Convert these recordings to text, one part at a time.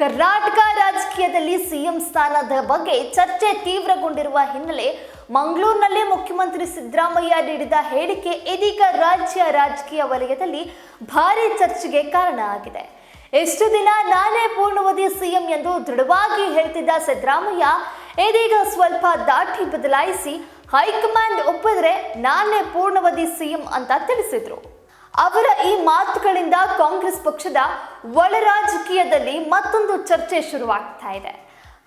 ಕರ್ನಾಟಕ ರಾಜಕೀಯದಲ್ಲಿ ಸಿಎಂ ಸ್ಥಾನದ ಬಗ್ಗೆ ಚರ್ಚೆ ತೀವ್ರಗೊಂಡಿರುವ ಹಿನ್ನೆಲೆ ಮಂಗಳೂರಿನಲ್ಲಿ ಮುಖ್ಯಮಂತ್ರಿ ಸಿದ್ದರಾಮಯ್ಯ ನೀಡಿದ ಹೇಳಿಕೆ ಇದೀಗ ರಾಜ್ಯ ರಾಜಕೀಯ ವಲಯದಲ್ಲಿ ಭಾರಿ ಚರ್ಚೆಗೆ ಕಾರಣ ಆಗಿದೆ. ಎಷ್ಟು ದಿನ ನಾನೇ ಪೂರ್ಣವಧಿ ಸಿಎಂ ಎಂದು ದೃಢವಾಗಿ ಹೇಳ್ತಿದ್ದ ಸಿದ್ದರಾಮಯ್ಯ ಇದೀಗ ಸ್ವಲ್ಪ ದಾಟಿ ಬದಲಾಯಿಸಿ ಹೈಕಮಾಂಡ್ ಒಪ್ಪಿದ್ರೆ ನಾನೇ ಪೂರ್ಣವಧಿ ಸಿಎಂ ಅಂತ ತಿಳಿಸಿದ್ರು. ಅವರ ಈ ಮಾತುಗಳಿಂದ ಕಾಂಗ್ರೆಸ್ ಪಕ್ಷದ ಒಳ ರಾಜಕೀಯದಲ್ಲಿ ಮತ್ತೊಂದು ಚರ್ಚೆ ಶುರುವಾಗ್ತಾ ಇದೆ.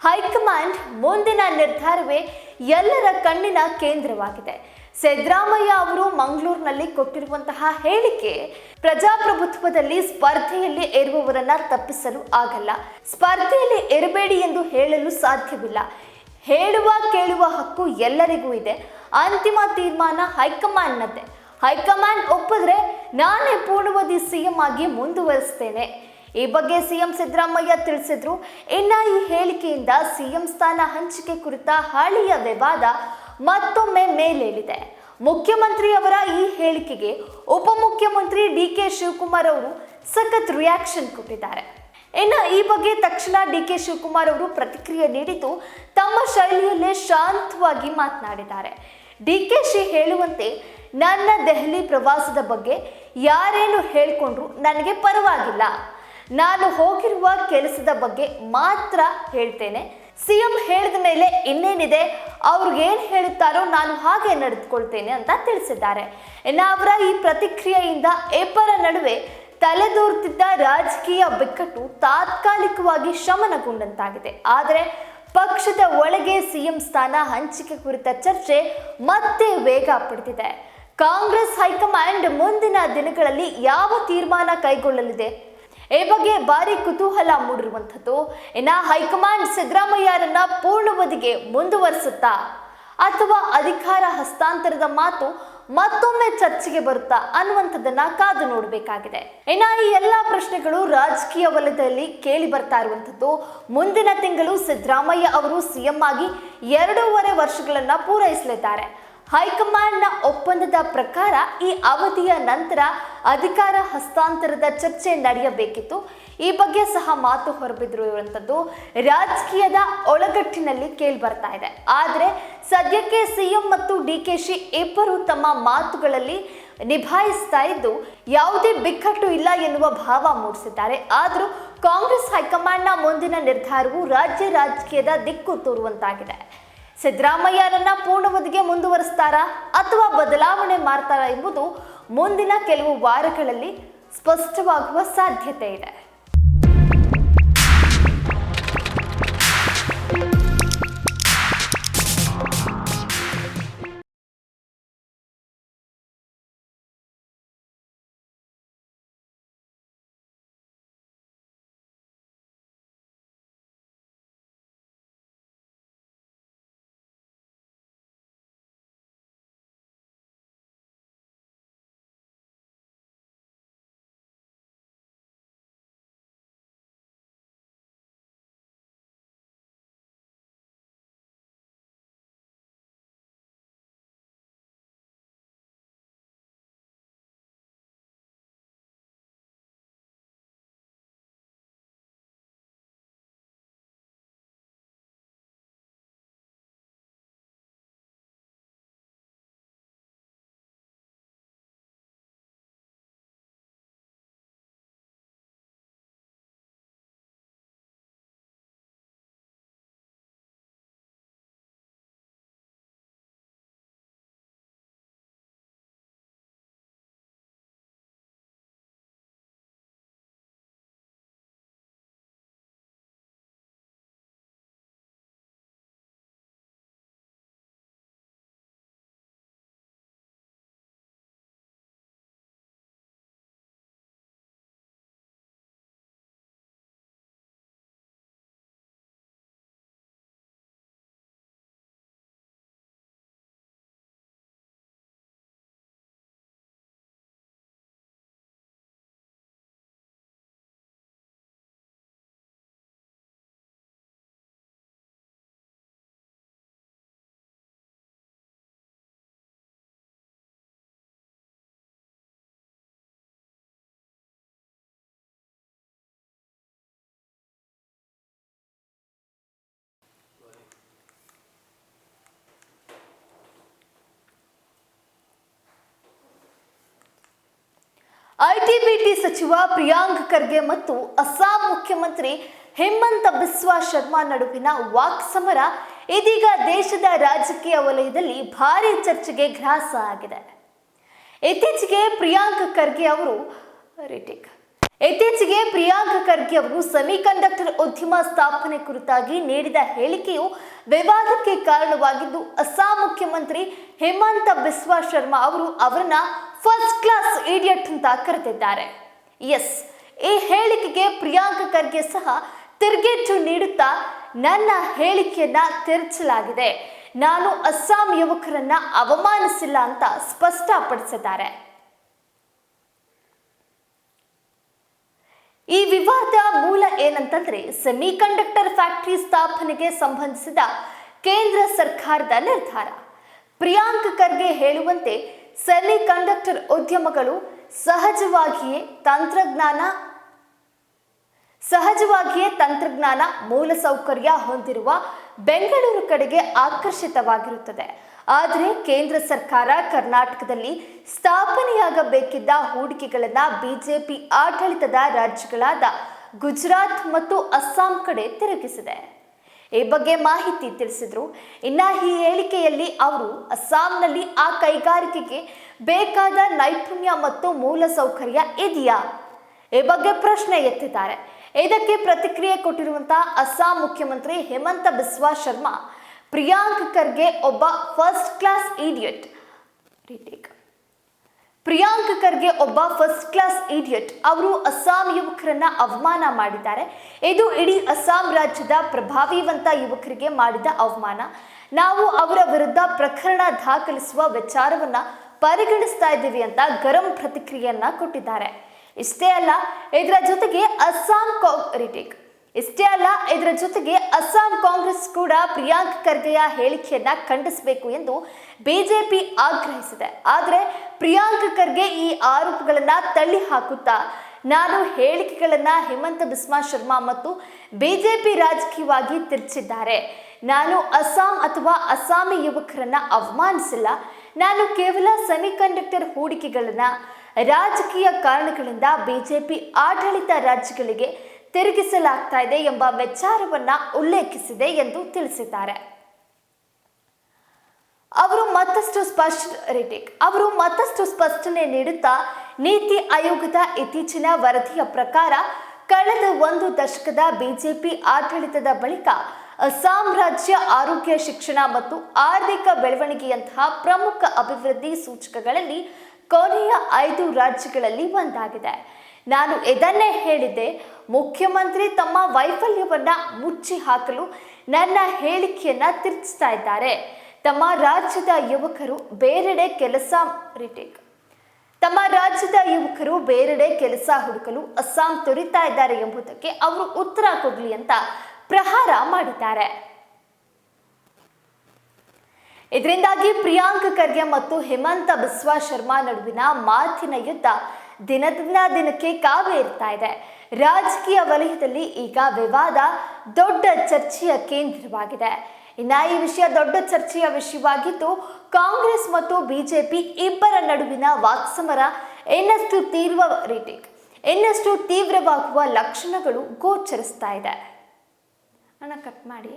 ಹೈಕಮಾಂಡ್ ಮುಂದಿನ ನಿರ್ಧಾರವೇ ಎಲ್ಲರ ಕಣ್ಣಿನ ಕೇಂದ್ರವಾಗಿದೆ. ಸಿದ್ದರಾಮಯ್ಯ ಅವರು ಮಂಗಳೂರಿನಲ್ಲಿ ಕೊಟ್ಟಿರುವಂತಹ ಹೇಳಿಕೆ ಪ್ರಜಾಪ್ರಭುತ್ವದಲ್ಲಿ ಸ್ಪರ್ಧೆಯಲ್ಲಿ ಇರುವವರನ್ನ ತಪ್ಪಿಸಲು ಆಗಲ್ಲ, ಸ್ಪರ್ಧೆಯಲ್ಲಿ ಇರಬೇಡಿ ಎಂದು ಹೇಳಲು ಸಾಧ್ಯವಿಲ್ಲ, ಹೇಳುವ ಕೇಳುವ ಹಕ್ಕು ಎಲ್ಲರಿಗೂ ಇದೆ, ಅಂತಿಮ ತೀರ್ಮಾನ ಹೈಕಮಾಂಡ್ನದ್ದೇ, ಹೈಕಮಾಂಡ್ ಒಪ್ಪಿದ್ರೆ ನಾನೇ ಪೂರ್ಣವಧಿ ಸಿಎಂ ಆಗಿ ಮುಂದುವರಿಸ್ತೇನೆ. ಈ ಬಗ್ಗೆ ಸಿಎಂ ಸಿದ್ದರಾಮಯ್ಯ ತಿಳಿಸಿದ್ರು. ಇನ್ನ ಈ ಹೇಳಿಕೆಯಿಂದ ಸಿಎಂ ಸ್ಥಾನ ಹಂಚಿಕೆ ಕುರಿತ ಹಳೆಯ ವಿವಾದ ಮತ್ತೊಮ್ಮೆ ಮೇಲೇಳಿದೆ. ಮುಖ್ಯಮಂತ್ರಿಯವರ ಈ ಹೇಳಿಕೆಗೆ ಉಪಮುಖ್ಯಮಂತ್ರಿ ಡಿ.ಕೆ. ಶಿವಕುಮಾರ್ ಅವರು ಸಖತ್ ರಿಯಾಕ್ಷನ್ ಕೊಟ್ಟಿದ್ದಾರೆ. ಇನ್ನು ಈ ಬಗ್ಗೆ ತಕ್ಷಣ ಡಿ.ಕೆ. ಶಿವಕುಮಾರ್ ಅವರು ಪ್ರತಿಕ್ರಿಯೆ ನೀಡಿದ್ದು ತಮ್ಮ ಶೈಲಿಯಲ್ಲೇ ಶಾಂತವಾಗಿ ಮಾತನಾಡಿದ್ದಾರೆ. ಡಿ.ಕೆ.ಶಿ ಹೇಳುವಂತೆ ನನ್ನ ದೆಹಲಿ ಪ್ರವಾಸದ ಬಗ್ಗೆ ಯಾರೇನು ಹೇಳ್ಕೊಂಡ್ರು ನನಗೆ ಪರವಾಗಿಲ್ಲ, ನಾನು ಹೋಗಿರುವ ಕೆಲಸದ ಬಗ್ಗೆ ಮಾತ್ರ ಹೇಳ್ತೇನೆ. ಸಿಎಂ ಹೇಳಿದ ಮೇಲೆ ಇನ್ನೇನಿದೆ, ಅವ್ರಿಗೇನು ಹೇಳುತ್ತಾರೋ ನಾನು ಹಾಗೆ ನಡೆದುಕೊಳ್ತೇನೆ ಅಂತ ತಿಳಿಸಿದ್ದಾರೆ. ಇನ್ನು ಅವರ ಈ ಪ್ರತಿಕ್ರಿಯೆಯಿಂದ ಇಬ್ಬರ ನಡುವೆ ತಲೆದೋರುತ್ತಿದ್ದ ರಾಜಕೀಯ ಬಿಕ್ಕಟ್ಟು ತಾತ್ಕಾಲಿಕವಾಗಿ ಶಮನಗೊಂಡಂತಾಗಿದೆ. ಆದರೆ ಪಕ್ಷದ ಒಳಗೆ ಸಿಎಂ ಸ್ಥಾನ ಹಂಚಿಕೆ ಕುರಿತ ಚರ್ಚೆ ಮತ್ತೆ ವೇಗ ಪಡೆದಿದೆ. ಕಾಂಗ್ರೆಸ್ ಹೈಕಮಾಂಡ್ ಮುಂದಿನ ದಿನಗಳಲ್ಲಿ ಯಾವ ತೀರ್ಮಾನ ಕೈಗೊಳ್ಳಲಿದೆ ಈ ಬಗ್ಗೆ ಭಾರಿ ಕುತೂಹಲ ಮೂಡಿರುವಂಥದ್ದು. ಇನ್ನು ಹೈಕಮಾಂಡ್ ಸಿದ್ದರಾಮಯ್ಯರನ್ನ ಪೂರ್ಣವಧಿಗೆ ಮುಂದುವರಿಸುತ್ತಾ ಅಥವಾ ಅಧಿಕಾರ ಹಸ್ತಾಂತರದ ಮಾತು ಮತ್ತೊಮ್ಮೆ ಚರ್ಚೆಗೆ ಬರುತ್ತಾ ಅನ್ನುವಂಥದ್ದನ್ನ ಕಾದು ನೋಡಬೇಕಾಗಿದೆ. ಇನ್ನು ಈ ಎಲ್ಲಾ ಪ್ರಶ್ನೆಗಳು ರಾಜಕೀಯ ವಲಯದಲ್ಲಿ ಕೇಳಿ ಬರ್ತಾ ಇರುವಂಥದ್ದು. ಮುಂದಿನ ತಿಂಗಳು ಸಿದ್ದರಾಮಯ್ಯ ಅವರು ಸಿಎಂ ಆಗಿ 2.5 ವರ್ಷಗಳನ್ನ ಪೂರೈಸಲಿದ್ದಾರೆ. ಹೈಕಮಾಂಡ್ನ ಒಪ್ಪಂದದ ಪ್ರಕಾರ ಈ ಅವಧಿಯ ನಂತರ ಅಧಿಕಾರ ಹಸ್ತಾಂತರದ ಚರ್ಚೆ ನಡೆಯಬೇಕಿತ್ತು. ಈ ಬಗ್ಗೆ ಸಹ ಮಾತು ಹೊರಬಿದ್ದಿರುವಂಥದ್ದು ರಾಜಕೀಯದ ಒಳಗಟ್ಟಿನಲ್ಲಿ ಕೇಳಿ ಬರ್ತಾ ಇದೆ. ಆದರೆ ಸದ್ಯಕ್ಕೆ ಸಿಎಂ ಮತ್ತು ಡಿ.ಕೆ.ಶಿ ಇಬ್ಬರು ತಮ್ಮ ಮಾತುಗಳಲ್ಲಿ ನಿಭಾಯಿಸ್ತಾ ಇದ್ದು ಯಾವುದೇ ಬಿಕ್ಕಟ್ಟು ಇಲ್ಲ ಎನ್ನುವ ಭಾವ ಮೂಡಿಸಿದ್ದಾರೆ. ಆದರೂ ಕಾಂಗ್ರೆಸ್ ಹೈಕಮಾಂಡ್ನ ಮುಂದಿನ ನಿರ್ಧಾರವು ರಾಜ್ಯ ರಾಜಕೀಯದ ದಿಕ್ಕು ತೋರುವಂತಾಗಿದೆ. ಸಿದ್ದರಾಮಯ್ಯರನ್ನ ಪೂರ್ಣವಧಿಗೆ ಮುಂದುವರಿಸ್ತಾರಾ ಅಥವಾ ಬದಲಾವಣೆ ಮಾಡ್ತಾರಾ ಎಂಬುದು ಮುಂದಿನ ಕೆಲವು ವಾರಗಳಲ್ಲಿ ಸ್ಪಷ್ಟವಾಗುವ ಸಾಧ್ಯತೆ ಇದೆ. ಐಟಿಬಿಟಿ ಸಚಿವ ಪ್ರಿಯಾಂಕ್ ಖರ್ಗೆ ಮತ್ತು ಅಸ್ಸಾಂ ಮುಖ್ಯಮಂತ್ರಿ ಹೇಮಂತ ಬಿಸ್ವಾ ಶರ್ಮಾ ನಡುವಿನ ವಾಕ್ಸಮರ ಇದೀಗ ದೇಶದ ರಾಜಕೀಯ ವಲಯದಲ್ಲಿ ಭಾರಿ ಚರ್ಚೆಗೆ ಗ್ರಾಸ ಆಗಿದೆ. ಇತ್ತೀಚೆಗೆ ಪ್ರಿಯಾಂಕ್ ಖರ್ಗೆ ಅವರು ಸೆಮಿಕಂಡಕ್ಟರ್ ಉದ್ಯಮ ಸ್ಥಾಪನೆ ಕುರಿತಾಗಿ ನೀಡಿದ ಹೇಳಿಕೆಯು ವಿವಾದಕ್ಕೆ ಕಾರಣವಾಗಿದ್ದು, ಅಸ್ಸಾಂ ಮುಖ್ಯಮಂತ್ರಿ ಹೇಮಂತ ಬಿಸ್ವಾ ಶರ್ಮಾ ಅವರು ಅವರನ್ನ ಫಸ್ಟ್ ಕ್ಲಾಸ್ ಇಡಿಯಟ್ ಅಂತ ಕರೆದಿದ್ದಾರೆ. ಎಸ್, ಈ ಹೇಳಿಕೆಗೆ ಪ್ರಿಯಾಂಕ್ ಖರ್ಗೆ ಸಹ ತಿರುಗೇಟು ನೀಡುತ್ತಾ ನನ್ನ ಹೇಳಿಕೆಯನ್ನ ತಿರುಚಲಾಗಿದೆ, ನಾನು ಅಸ್ಸಾಂ ಯುವಕರನ್ನ ಅವಮಾನಿಸಿಲ್ಲ ಅಂತ ಸ್ಪಷ್ಟಪಡಿಸಿದ್ದಾರೆ. ಈ ವಿವಾದ ಮೂಲ ಏನಂತಂದ್ರೆ, ಸೆಮಿಕಂಡಕ್ಟರ್ ಫ್ಯಾಕ್ಟರಿ ಸ್ಥಾಪನೆಗೆ ಸಂಬಂಧಿಸಿದ ಕೇಂದ್ರ ಸರ್ಕಾರದ ನಿರ್ಧಾರ. ಪ್ರಿಯಾಂಕ್ ಖರ್ಗೆ ಹೇಳುವಂತೆ ಸೆಮಿಕಂಡಕ್ಟರ್ ಉದ್ಯಮಗಳು ಸಹಜವಾಗಿಯೇ ತಂತ್ರಜ್ಞಾನ ಮೂಲಸೌಕರ್ಯ ಹೊಂದಿರುವ ಬೆಂಗಳೂರು ಕಡೆಗೆ ಆಕರ್ಷಿತವಾಗಿರುತ್ತದೆ. ಆದರೆ ಕೇಂದ್ರ ಸರ್ಕಾರ ಕರ್ನಾಟಕದಲ್ಲಿ ಸ್ಥಾಪನೆಯಾಗಬೇಕಿದ್ದ ಹೂಡಿಕೆಗಳನ್ನು ಬಿಜೆಪಿ ಆಡಳಿತದ ರಾಜ್ಯಗಳಾದ ಗುಜರಾತ್ ಮತ್ತು ಅಸ್ಸಾಂ ಕಡೆ ತಿರುಗಿಸಿದೆ. ಈ ಬಗ್ಗೆ ಮಾಹಿತಿ ತಿಳಿಸಿದ್ರು. ಇನ್ನ ಈ ಹೇಳಿಕೆಯಲ್ಲಿ ಅವರು ಅಸ್ಸಾಂನಲ್ಲಿ ಆ ಕೈಗಾರಿಕೆಗೆ ಬೇಕಾದ ನೈಪುಣ್ಯ ಮತ್ತು ಮೂಲಸೌಕರ್ಯ ಇದೆಯಾ ಈ ಬಗ್ಗೆ ಪ್ರಶ್ನೆ ಎತ್ತಿದ್ದಾರೆ. ಇದಕ್ಕೆ ಪ್ರತಿಕ್ರಿಯೆ ಕೊಟ್ಟಿರುವಂತಹ ಅಸ್ಸಾಂ ಮುಖ್ಯಮಂತ್ರಿ ಹೇಮಂತ ಬಿಸ್ವಾ ಶರ್ಮಾ, ಪ್ರಿಯಾಂಕ್ ಖರ್ಗೆ ಒಬ್ಬ ಫಸ್ಟ್ ಕ್ಲಾಸ್ ಇಡಿಯಟ್. ಅವರು ಅಸ್ಸಾಂ ಯುವಕರನ್ನ ಅವಮಾನ ಮಾಡಿದ್ದಾರೆ. ಇದು ಇಡೀ ಅಸ್ಸಾಂ ರಾಜ್ಯದ ಪ್ರಭಾವಿವಂತ ಯುವಕರಿಗೆ ಮಾಡಿದ ಅವಮಾನ. ನಾವು ಅವರ ವಿರುದ್ಧ ಪ್ರಕರಣ ದಾಖಲಿಸುವ ವಿಚಾರವನ್ನ ಪರಿಗಣಿಸ್ತಾ ಇದ್ದೀವಿ ಅಂತ ಗರಂ ಪ್ರತಿಕ್ರಿಯೆಯನ್ನ ಕೊಟ್ಟಿದ್ದಾರೆ. ಇಷ್ಟೇ ಅಲ್ಲ, ಇದರ ಜೊತೆಗೆ ಅಸ್ಸಾಂ ಕಾಂಗ್ರೆಸ್ ಕೂಡ ಪ್ರಿಯಾಂಕ್ ಖರ್ಗೆಯ ಹೇಳಿಕೆಯನ್ನ ಖಂಡಿಸಬೇಕು ಎಂದು ಬಿಜೆಪಿ ಆಗ್ರಹಿಸಿದೆ. ಆದರೆ ಪ್ರಿಯಾಂಕ್ ಖರ್ಗೆ ಈ ಆರೋಪಗಳನ್ನ ತಳ್ಳಿ ಹಾಕುತ್ತಾ, ನಾನು ಹೇಳಿಕೆಗಳನ್ನ ಹೇಮಂತ ಬಿಸ್ವಾ ಶರ್ಮಾ ಮತ್ತು ಬಿಜೆಪಿ ರಾಜಕೀಯವಾಗಿ ತಿರುಚಿದ್ದಾರೆ. ನಾನು ಅಸ್ಸಾಂ ಅಥವಾ ಅಸ್ಸಾಮಿ ಯುವಕರನ್ನ ಅವಮಾನಿಸಿಲ್ಲ. ನಾನು ಕೇವಲ ಸೆಮಿಕಂಡಕ್ಟರ್ ಹೂಡಿಕೆಗಳನ್ನ ರಾಜಕೀಯ ಕಾರಣಗಳಿಂದ ಬಿಜೆಪಿ ಆಡಳಿತ ರಾಜ್ಯಗಳಿಗೆ ತಿರುಗಿಸಲಾಗ್ತಾ ಇದೆ ಎಂಬ ವಿಚಾರವನ್ನ ಉಲ್ಲೇಖಿಸಿದೆ ಎಂದು ತಿಳಿಸಿದ್ದಾರೆ. ಅವರು ಮತ್ತಷ್ಟು ಸ್ಪಷ್ಟನೆ ನೀಡುತ್ತಾ, ನೀತಿ ಆಯೋಗದ ಇತ್ತೀಚಿನ ವರದಿಯ ಪ್ರಕಾರ ಕಳೆದ 1 ದಶಕದ ಬಿಜೆಪಿ ಆಡಳಿತದ ಬಳಿಕ ಅಸ್ಸಾಂ ರಾಜ್ಯ ಆರೋಗ್ಯ, ಶಿಕ್ಷಣ ಮತ್ತು ಆರ್ಥಿಕ ಬೆಳವಣಿಗೆಯಂತಹ ಪ್ರಮುಖ ಅಭಿವೃದ್ಧಿ ಸೂಚಕಗಳಲ್ಲಿ ಕೊನೆಯ 5 ರಾಜ್ಯಗಳಲ್ಲಿ ಒಂದಾಗಿದೆ. ನಾನು ಇದನ್ನೇ ಹೇಳಿದ್ದೆ. ಮುಖ್ಯಮಂತ್ರಿ ತಮ್ಮ ವೈಫಲ್ಯವನ್ನ ಮುಚ್ಚಿ ಹಾಕಲು ನನ್ನ ಹೇಳಿಕೆಯನ್ನ ತಿರುಚಿಸ್ತಾ ಇದ್ದಾರೆ. ತಮ್ಮ ರಾಜ್ಯದ ಯುವಕರು ಬೇರೆಡೆ ಕೆಲಸ ಹುಡುಕಲು ಅಸ್ಸಾಂ ತೊರಿತಾ ಇದ್ದಾರೆ ಎಂಬುದಕ್ಕೆ ಅವರು ಉತ್ತರ ಕೊಡಲಿ ಅಂತ ಪ್ರಹಾರ ಮಾಡಿದ್ದಾರೆ. ಇದರಿಂದಾಗಿ ಪ್ರಿಯಾಂಕ್ ಖರ್ಗೆ ಮತ್ತು ಹೇಮಂತ ಬಿಸ್ವಾ ಶರ್ಮಾ ನಡುವಿನ ಮಾತಿನ ಯುದ್ಧ ದಿನದಿಂದ ದಿನಕ್ಕೆ ಕಾವೇರ್ತಾ ಇದೆ. ರಾಜಕೀಯ ವಲಯದಲ್ಲಿ ಈಗ ವಿವಾದ ದೊಡ್ಡ ಚರ್ಚೆಯ ಕೇಂದ್ರವಾಗಿದೆ. ಇನ್ನ ಈ ವಿಷಯ ದೊಡ್ಡ ಚರ್ಚೆಯ ವಿಷಯವಾಗಿದ್ದು, ಕಾಂಗ್ರೆಸ್ ಮತ್ತು ಬಿಜೆಪಿ ಇಬ್ಬರ ನಡುವಿನ ವಾಕ್ಸಮರ ಇನ್ನಷ್ಟು ತೀವ್ರವಾಗುವ ಲಕ್ಷಣಗಳು ಗೋಚರಿಸ್ತಾ ಇದೆ. ಕಟ್ ಮಾಡಿ.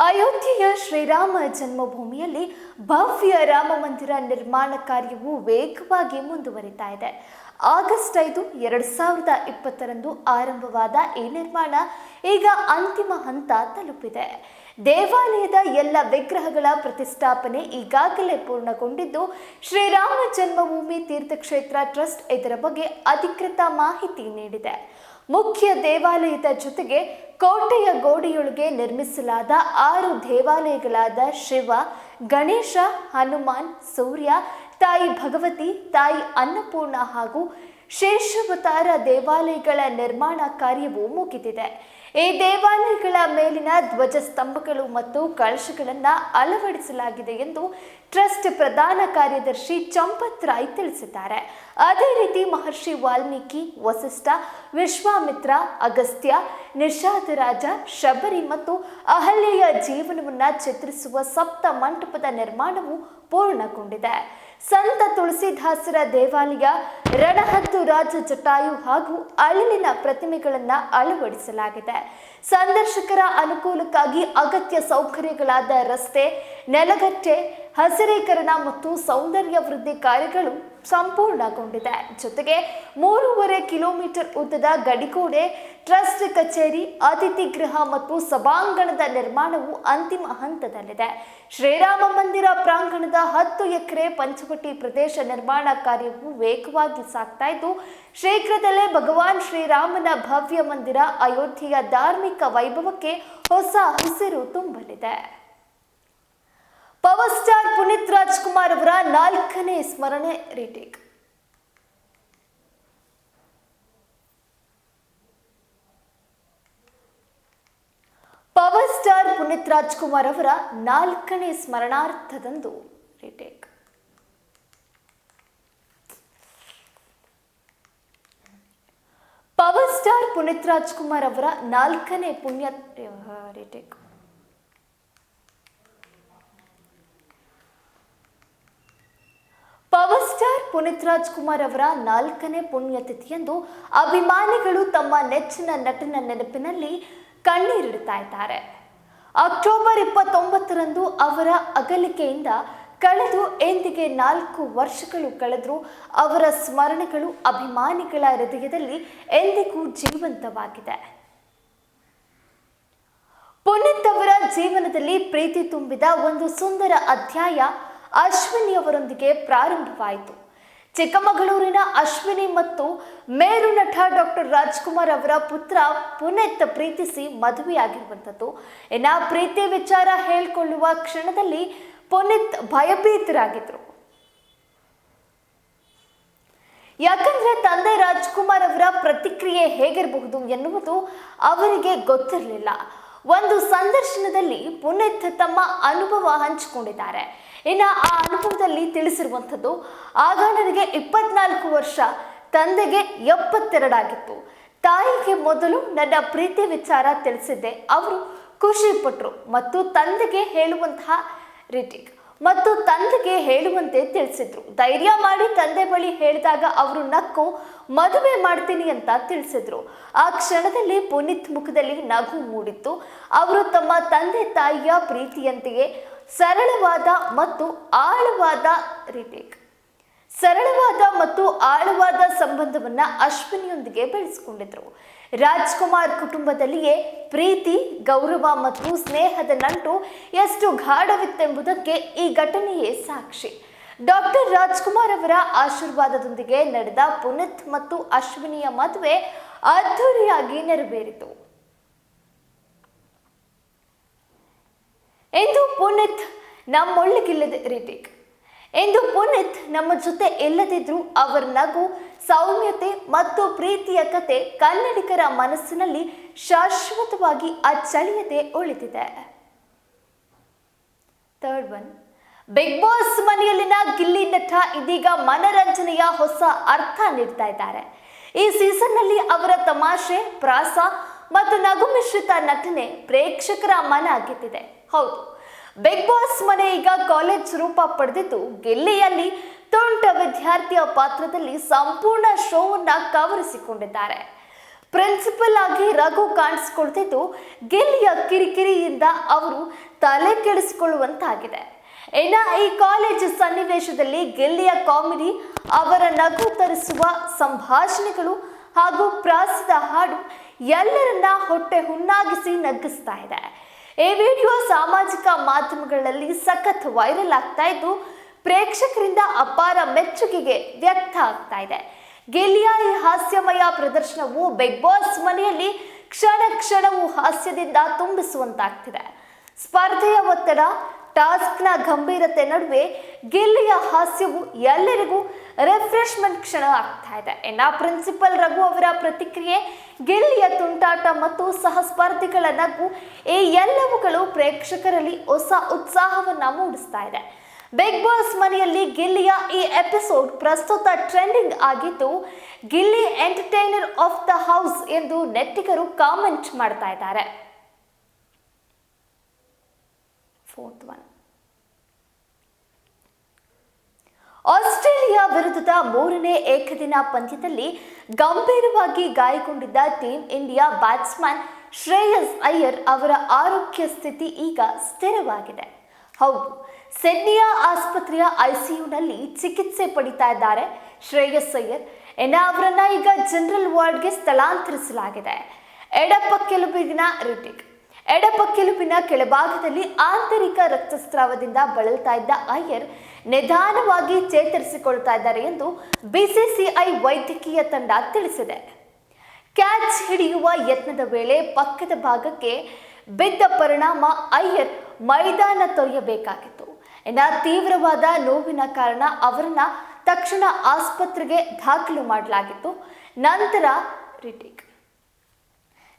ಅಯೋಧ್ಯೆಯ ಶ್ರೀರಾಮ ಜನ್ಮಭೂಮಿಯಲ್ಲಿ ಭವ್ಯ ರಾಮ ಮಂದಿರ ನಿರ್ಮಾಣ ಕಾರ್ಯವು ವೇಗವಾಗಿ ಮುಂದುವರಿತಾ ಇದೆ. ಆಗಸ್ಟ್ 5, 2020ರಂದು ಆರಂಭವಾದ ಈ ನಿರ್ಮಾಣ ಈಗ ಅಂತಿಮ ಹಂತ ತಲುಪಿದೆ. ದೇವಾಲಯದ ಎಲ್ಲ ವಿಗ್ರಹಗಳ ಪ್ರತಿಷ್ಠಾಪನೆ ಈಗಾಗಲೇ ಪೂರ್ಣಗೊಂಡಿದ್ದು, ಶ್ರೀರಾಮ ಜನ್ಮಭೂಮಿ ತೀರ್ಥಕ್ಷೇತ್ರ ಟ್ರಸ್ಟ್ ಇದರ ಬಗ್ಗೆ ಅಧಿಕೃತ ಮಾಹಿತಿ ನೀಡಿದೆ. ಮುಖ್ಯ ದೇವಾಲಯದ ಜೊತೆಗೆ ಕೋಟೆಯ ಗೋಡೆಯೊಳಗೆ ನಿರ್ಮಿಸಲಾದ 6 ದೇವಾಲಯಗಳಾದ ಶಿವ, ಗಣೇಶ, ಹನುಮಾನ್, ಸೂರ್ಯ, ತಾಯಿ ಭಗವತಿ, ತಾಯಿ ಅನ್ನಪೂರ್ಣ ಹಾಗೂ ಶೇಷಾವತಾರ ದೇವಾಲಯಗಳ ನಿರ್ಮಾಣ ಕಾರ್ಯವು ಮುಗಿದಿದೆ. ಈ ದೇವಾಲಯಗಳ ಮೇಲಿನ ಧ್ವಜಸ್ತಂಭಗಳು ಮತ್ತು ಕಳಶಗಳನ್ನು ಅಳವಡಿಸಲಾಗಿದೆ ಎಂದು ಟ್ರಸ್ಟ್ ಪ್ರಧಾನ ಕಾರ್ಯದರ್ಶಿ ಚಂಪತ್ ರಾಯ್ ತಿಳಿಸಿದ್ದಾರೆ. ಅದೇ ರೀತಿ ಮಹರ್ಷಿ ವಾಲ್ಮೀಕಿ, ವಸಿಷ್ಠ, ವಿಶ್ವಾಮಿತ್ರ, ಅಗಸ್ತ್ಯ, ನಿಷಾದರಾಜ, ಶಬರಿ ಮತ್ತು ಅಹಲ್ಯೆಯ ಜೀವನವನ್ನು ಚಿತ್ರಿಸುವ ಸಪ್ತ ಮಂಟಪದ ನಿರ್ಮಾಣವು ಪೂರ್ಣಗೊಂಡಿದೆ. ಸಂತ ತುಳಸಿದಾಸರ ದೇವಾಲಯ, ರಣಹದ್ದು ರಾಜ ಜಟಾಯು ಹಾಗೂ ಅಳಿಲಿನ ಪ್ರತಿಮೆಗಳನ್ನು ಅಳವಡಿಸಲಾಗಿದೆ. ಸಂದರ್ಶಕರ ಅನುಕೂಲಕ್ಕಾಗಿ ಅಗತ್ಯ ಸೌಕರ್ಯಗಳಾದ ರಸ್ತೆ, ನೆಲಗಟ್ಟೆ, ಹಸಿರೀಕರಣ ಮತ್ತು ಸೌಂದರ್ಯ ವೃದ್ಧಿ ಕಾರ್ಯಗಳು ಸಂಪೂರ್ಣಗೊಂಡಿದೆ. ಜೊತೆಗೆ 3.5 ಕಿಲೋಮೀಟರ್ ಉದ್ದದ ಗಡಿಗೋಡೆ, ಟ್ರಸ್ಟ್ ಕಚೇರಿ, ಅತಿಥಿ ಗೃಹ ಮತ್ತು ಸಭಾಂಗಣದ ನಿರ್ಮಾಣವು ಅಂತಿಮ ಹಂತದಲ್ಲಿದೆ. ಶ್ರೀರಾಮ ಮಂದಿರ ಪ್ರಾಂಗಣದ 10 ಎಕರೆ ಪಂಚವಟಿ ಪ್ರದೇಶ ನಿರ್ಮಾಣ ಕಾರ್ಯವು ವೇಗವಾಗಿ ಸಾಗ್ತಾ ಇದ್ದು, ಶೀಘ್ರದಲ್ಲೇ ಭಗವಾನ್ ಶ್ರೀರಾಮನ ಭವ್ಯ ಮಂದಿರ ಅಯೋಧ್ಯೆಯ ಧಾರ್ಮಿಕ ವೈಭವಕ್ಕೆ ಹೊಸ ಹಸಿರು ತುಂಬಲಿದೆ. ಪವರ್ ಸ್ಟಾರ್ ಪುನೀತ್ ರಾಜ್ಕುಮಾರ್ ಅವರ 4ನೇ ಸ್ಮರಣೆ retake. Power star Puneeth Rajkumar ಅವರ 4ನೇ ಸ್ಮರಣಾರ್ಥದಂದು retake. Power star Puneeth Rajkumar ಅವರ 4ನೇ retake. Power star Puneeth Rajkumar ಅವರ 4ನೇ ಪುಣ್ಯತಿಥಿಯಂದು ಅಭಿಮಾನಿಗಳು ತಮ್ಮ ನೆಚ್ಚಿನ ನಟನ ನೆನಪಿನಲ್ಲಿ ಕಣ್ಣೀರಿಡ್ತಾ ಇದ್ದಾರೆ. ಅಕ್ಟೋಬರ್ 29ರಂದು ಅವರ ಅಗಲಿಕೆಯಿಂದ ಕಳೆದು ಎಂದಿಗೆ 4 ವರ್ಷಗಳು ಕಳೆದರೂ ಅವರ ಸ್ಮರಣೆಗಳು ಅಭಿಮಾನಿಗಳ ಹೃದಯದಲ್ಲಿ ಎಂದಿಗೂ ಜೀವಂತವಾಗಿದೆ. ಪುನೀತ್ ಅವರ ಜೀವನದಲ್ಲಿ ಪ್ರೀತಿ ತುಂಬಿದ ಒಂದು ಸುಂದರ ಅಧ್ಯಾಯ ಅಶ್ವಿನಿ ಅವರೊಂದಿಗೆ ಪ್ರಾರಂಭವಾಯಿತು. ಚಿಕ್ಕಮಗಳೂರಿನ ಅಶ್ವಿನಿ ಮತ್ತು ಮೇರು ನಟ ಡಾಕ್ಟರ್ ರಾಜ್ಕುಮಾರ್ ಅವರ ಪುತ್ರ ಪುನೀತ್ ಪ್ರೀತಿಸಿ ಮದುವೆಯಾಗಿರುವಂಥದ್ದು. ಇನ್ನು ಪ್ರೀತಿ ವಿಚಾರ ಹೇಳಿಕೊಳ್ಳುವ ಕ್ಷಣದಲ್ಲಿ ಪುನೀತ್ ಭಯಭೀತರಾಗಿದ್ರು. ಯಾಕಂದ್ರೆ ತಂದೆ ರಾಜ್ಕುಮಾರ್ ಅವರ ಪ್ರತಿಕ್ರಿಯೆ ಹೇಗಿರಬಹುದು ಎನ್ನುವುದು ಅವರಿಗೆ ಗೊತ್ತಿರಲಿಲ್ಲ. ಒಂದು ಸಂದರ್ಶನದಲ್ಲಿ ಪುನೀತ್ ತಮ್ಮ ಅನುಭವ ಹಂಚಿಕೊಂಡಿದ್ದಾರೆ. ಇನ್ನು ಆ ಅನುಭವದಲ್ಲಿ ತಿಳಿಸಿರುವಂಥದ್ದು, ಆಗ ನನಗೆ 24 ವರ್ಷ, ತಂದೆಗೆ 72 ಆಗಿತ್ತು. ತಾಯಿಗೆ ಮೊದಲು ನನ್ನ ಪ್ರೀತಿ ವಿಚಾರ ತಿಳಿಸಿದ್ದೆ. ಅವರು ಖುಷಿ ಪಟ್ಟರು ಮತ್ತು ತಂದೆಗೆ ಹೇಳುವಂತೆ ತಿಳಿಸಿದ್ರು. ಧೈರ್ಯ ಮಾಡಿ ತಂದೆ ಬಳಿ ಹೇಳಿದಾಗ ಅವರು ನಕ್ಕು ಮದುವೆ ಮಾಡ್ತೀನಿ ಅಂತ ತಿಳಿಸಿದ್ರು. ಆ ಕ್ಷಣದಲ್ಲಿ ಪುನೀತ್ ಮುಖದಲ್ಲಿ ನಗು ಮೂಡಿತ್ತು. ಅವರು ತಮ್ಮ ತಂದೆ ತಾಯಿಯ ಪ್ರೀತಿಯಂತೆಯೇ ಸರಳವಾದ ಮತ್ತು ಆಳವಾದ ಸಂಬಂಧವನ್ನ ಅಶ್ವಿನಿಯೊಂದಿಗೆ ಬೆಳೆಸಿಕೊಂಡಿದ್ರು. ರಾಜ್ಕುಮಾರ್ ಕುಟುಂಬದಲ್ಲಿಯೇ ಪ್ರೀತಿ, ಗೌರವ ಮತ್ತು ಸ್ನೇಹದ ನಂಟು ಎಷ್ಟು ಗಾಢವಿತ್ತೆಂಬುದಕ್ಕೆ ಈ ಘಟನೆಯೇ ಸಾಕ್ಷಿ. ಡಾಕ್ಟರ್ ರಾಜ್ಕುಮಾರ್ ಅವರ ಆಶೀರ್ವಾದದೊಂದಿಗೆ ನಡೆದ ಪುನೀತ್ ಮತ್ತು ಅಶ್ವಿನಿಯ ಮದುವೆ ಅದ್ಧೂರಿಯಾಗಿ ನೆರವೇರಿತು. ಎಂದು ಪುನೀತ್ ನಮ್ಮ ಜೊತೆ ಇಲ್ಲದಿದ್ರು ಅವರ ನಗು, ಸೌಮ್ಯತೆ ಮತ್ತು ಪ್ರೀತಿಯ ಕತೆ ಕನ್ನಡಿಗರ ಮನಸ್ಸಿನಲ್ಲಿ ಶಾಶ್ವತವಾಗಿ ಅಚ್ಚಳಿಯದೆ ಉಳಿದಿದೆ. ಥರ್ಡ್ ಒನ್, ಬಿಗ್ ಬಾಸ್ ಮನೆಯಲ್ಲಿನ ಗಿಲ್ಲಿ ನಟ ಇದೀಗ ಮನರಂಜನೆಯ ಹೊಸ ಅರ್ಥ ನೀಡ್ತಾ ಇದ್ದಾರೆ. ಈ ಸೀಸನ್ನಲ್ಲಿ ಅವರ ತಮಾಷೆ, ಪ್ರಾಸ ಮತ್ತು ನಗು ಮಿಶ್ರಿತ ನಟನೆ ಪ್ರೇಕ್ಷಕರ ಮನ ಗೆದ್ದಿದೆ. ಹೌದು, ಬಿಗ್ ಬಾಸ್ ಮನೆ ಈಗ ಕಾಲೇಜ್ ರೂಪ ಪಡೆದಿದ್ದು, ಗಿಲ್ಲಿಯಲ್ಲಿ ತುಂಟ ವಿದ್ಯಾರ್ಥಿಯ ಪಾತ್ರದಲ್ಲಿ ಸಂಪೂರ್ಣ ಶೋವನ್ನ ಕವರಿಸಿಕೊಂಡಿದ್ದಾರೆ. ಪ್ರಿನ್ಸಿಪಲ್ ಆಗಿ ರಘು ಕಾಣಿಸಿಕೊಳ್ತಿದ್ದು ಗಿಲ್ಲಿಯ ಕಿರಿಕಿರಿಯಿಂದ ಅವರು ತಲೆ ಕೆಡಿಸಿಕೊಳ್ಳುವಂತಾಗಿದೆ. ಇನ್ನು ಈ ಕಾಲೇಜ್ ಸನ್ನಿವೇಶದಲ್ಲಿ ಗಿಲ್ಲಿಯ ಕಾಮಿಡಿ, ಅವರ ನಗು ತರಿಸುವ ಸಂಭಾಷಣೆಗಳು ಹಾಗೂ ಪ್ರಾಸದ ಹಾಡು ಎಲ್ಲರನ್ನ ಹೊಟ್ಟೆ ಹುಣ್ಣಾಗಿಸಿ ನಗಿಸ್ತಾ ಇದೆ. ಈ ವಿಡಿಯೋ ಸಾಮಾಜಿಕ ಮಾಧ್ಯಮಗಳಲ್ಲಿ ಸಖತ್ ವೈರಲ್ ಆಗ್ತಾ ಇದ್ದು ಪ್ರೇಕ್ಷಕರಿಂದ ಅಪಾರ ಮೆಚ್ಚುಗೆಗೆ ವ್ಯಕ್ತ ಆಗ್ತಾ ಇದೆ. ಗಿಲ್ಲಿಯ ಈ ಹಾಸ್ಯಮಯ ಪ್ರದರ್ಶನವು ಬಿಗ್ ಬಾಸ್ ಮನೆಯಲ್ಲಿ ಕ್ಷಣ ಕ್ಷಣವೂ ಹಾಸ್ಯದಿಂದ ತುಂಬಿಸುವಂತಾಗ್ತಿದೆ. ಸ್ಪರ್ಧೆಯ ಒತ್ತಡ, ಟಾಸ್ಕ್ನ ಗಂಭೀರತೆ ನಡುವೆ ಗಿಲ್ಲಿಯ ಹಾಸ್ಯವು ಎಲ್ಲರಿಗೂ ರಿಫ್ರೆಶ್ಮೆಂಟ್ ಕ್ಷಣ ಆಗ್ತಾ ಇದೆ. ಇನ್ನು ಪ್ರಿನ್ಸಿಪಲ್ ರಘು ಅವರ ಪ್ರತಿಕ್ರಿಯೆ, ಗಿಲ್ಲಿಯ ತುಂಟಾಟ ಮತ್ತು ಸಹ ಸ್ಪರ್ಧಿಗಳ ನಗು ಈ ಎಲ್ಲವುಗಳು ಪ್ರೇಕ್ಷಕರಲ್ಲಿ ಹೊಸ ಉತ್ಸಾಹವನ್ನ ಮೂಡಿಸ್ತಾ ಇದೆ. ಬಿಗ್ ಬಾಸ್ ಮನೆಯಲ್ಲಿ ಗಿಲ್ಲಿಯ ಈ ಎಪಿಸೋಡ್ ಪ್ರಸ್ತುತ ಟ್ರೆಂಡಿಂಗ್ ಆಗಿದ್ದು, Gilli entertainer of the house ಎಂದು ನೆಟ್ಟಿಗರು ಕಾಮೆಂಟ್ ಮಾಡ್ತಾ ಇದ್ದಾರೆ. ಆಸ್ಟ್ರೇಲಿಯಾ ವಿರುದ್ಧದ 3ನೇ ಏಕದಿನ ಪಂದ್ಯದಲ್ಲಿ ಗಂಭೀರವಾಗಿ ಗಾಯಗೊಂಡಿದ್ದ team India batsman Shreyas Iyer ಅವರ ಆರೋಗ್ಯ ಸ್ಥಿತಿ ಈಗ ಸ್ಥಿರವಾಗಿದೆ. ಹೌದು, ಸಿಡ್ನಿಯ ಆಸ್ಪತ್ರೆಯ ಐಸಿಯುನಲ್ಲಿ ಚಿಕಿತ್ಸೆ ಪಡಿತಾ ಇದ್ದಾರೆ ಶ್ರೇಯಸ್ ಅಯ್ಯರ್. ಅವರನ್ನ ಈಗ ಜನರಲ್ ವಾರ್ಡ್ಗೆ ಸ್ಥಳಾಂತರಿಸಲಾಗಿದೆ. ಎಡಪಕ್ಕೆಲುಬಿನ ಕೆಳಭಾಗದಲ್ಲಿ ಆಂತರಿಕ ರಕ್ತಸ್ರಾವದಿಂದ ಬಳಲ್ತಾ ಇದ್ದ ಅಯ್ಯರ್ ನಿಧಾನವಾಗಿ ಚೇತರಿಸಿಕೊಳ್ತಾ ಇದ್ದಾರೆ ಎಂದು ಬಿಸಿಸಿಐ ವೈದ್ಯಕೀಯ ತಂಡ ತಿಳಿಸಿದೆ. ಕ್ಯಾಚ್ ಹಿಡಿಯುವ ಯತ್ನದ ವೇಳೆ ಪಕ್ಕದ ಭಾಗಕ್ಕೆ ಬಿದ್ದ ಪರಿಣಾಮ ಅಯ್ಯರ್ ಮೈದಾನ ತೊರೆಯಬೇಕಾಗಿತ್ತು. ತೀವ್ರವಾದ ನೋವಿನ ಕಾರಣ ಅವರನ್ನ ತಕ್ಷಣ ಆಸ್ಪತ್ರೆಗೆ ದಾಖಲು ಮಾಡಲಾಗಿತ್ತು.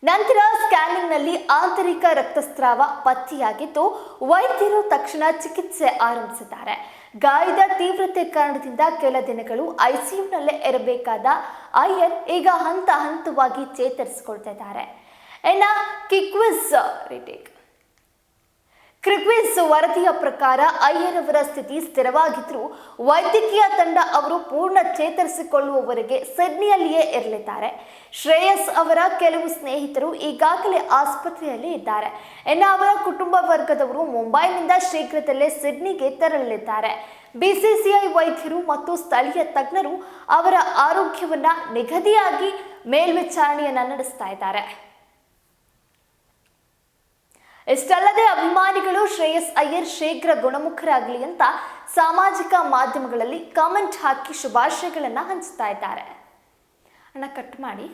ನಂತರ ಸ್ಕ್ಯಾನಿಂಗ್ನಲ್ಲಿ ಆಂತರಿಕ ರಕ್ತಸ್ರಾವ ಪತ್ತೆಯಾಗಿದ್ದು ವೈದ್ಯರು ತಕ್ಷಣ ಚಿಕಿತ್ಸೆ ಆರಂಭಿಸಿದ್ದಾರೆ. ಗಾಯದ ತೀವ್ರತೆ ಕಾರಣದಿಂದ ಕೆಲ ದಿನಗಳು ಐಸಿಯುನಲ್ಲೇ ಇರಬೇಕಾದ ಅಯ್ಯರ್ ಈಗ ಹಂತ ಹಂತವಾಗಿ ಚೇತರಿಸಿಕೊಳ್ತಾ ಇದ್ದಾರೆ. ಕ್ರಿಕ್ವಿಸ್ ವರದಿಯ ಪ್ರಕಾರ ಅಯ್ಯರ್ ಅವರ ಸ್ಥಿತಿ ಸ್ಥಿರವಾಗಿದ್ದರೂ ವೈದ್ಯಕೀಯ ತಂಡ ಅವರು ಪೂರ್ಣ ಚೇತರಿಸಿಕೊಳ್ಳುವವರೆಗೆ ಸಿಡ್ನಿಯಲ್ಲಿಯೇ ಇರಲಿದ್ದಾರೆ. ಶ್ರೇಯಸ್ ಅವರ ಕೆಲವು ಸ್ನೇಹಿತರು ಈಗಾಗಲೇ ಆಸ್ಪತ್ರೆಯಲ್ಲಿ ಇದ್ದಾರೆ. ಅವರ ಕುಟುಂಬ ವರ್ಗದವರು ಮುಂಬೈನಿಂದ ಶೀಘ್ರದಲ್ಲೇ ಸಿಡ್ನಿಗೆ ತೆರಳಲಿದ್ದಾರೆ. ಬಿಸಿಸಿಐ ವೈದ್ಯರು ಮತ್ತು ಸ್ಥಳೀಯ ತಜ್ಞರು ಅವರ ಆರೋಗ್ಯವನ್ನ ನಿಗದಿಯಾಗಿ ಮೇಲ್ವಿಚಾರಣೆಯನ್ನ ನಡೆಸ್ತಾ ಇದ್ದಾರೆ. ಇಷ್ಟಲ್ಲದೆ ಅಭಿಮಾನಿಗಳು ಶ್ರೇಯಸ್ ಅಯ್ಯರ್ ಶೀಘ್ರ ಗುಣಮುಖರಾಗಲಿ ಅಂತ ಸಾಮಾಜಿಕ ಮಾಧ್ಯಮಗಳಲ್ಲಿ ಕಾಮೆಂಟ್ ಹಾಕಿ ಶುಭಾಶಯಗಳನ್ನ ಹಂಚ್ತಾ ಇದ್ದಾರೆ. ಕಟ್ ಮಾಡಿ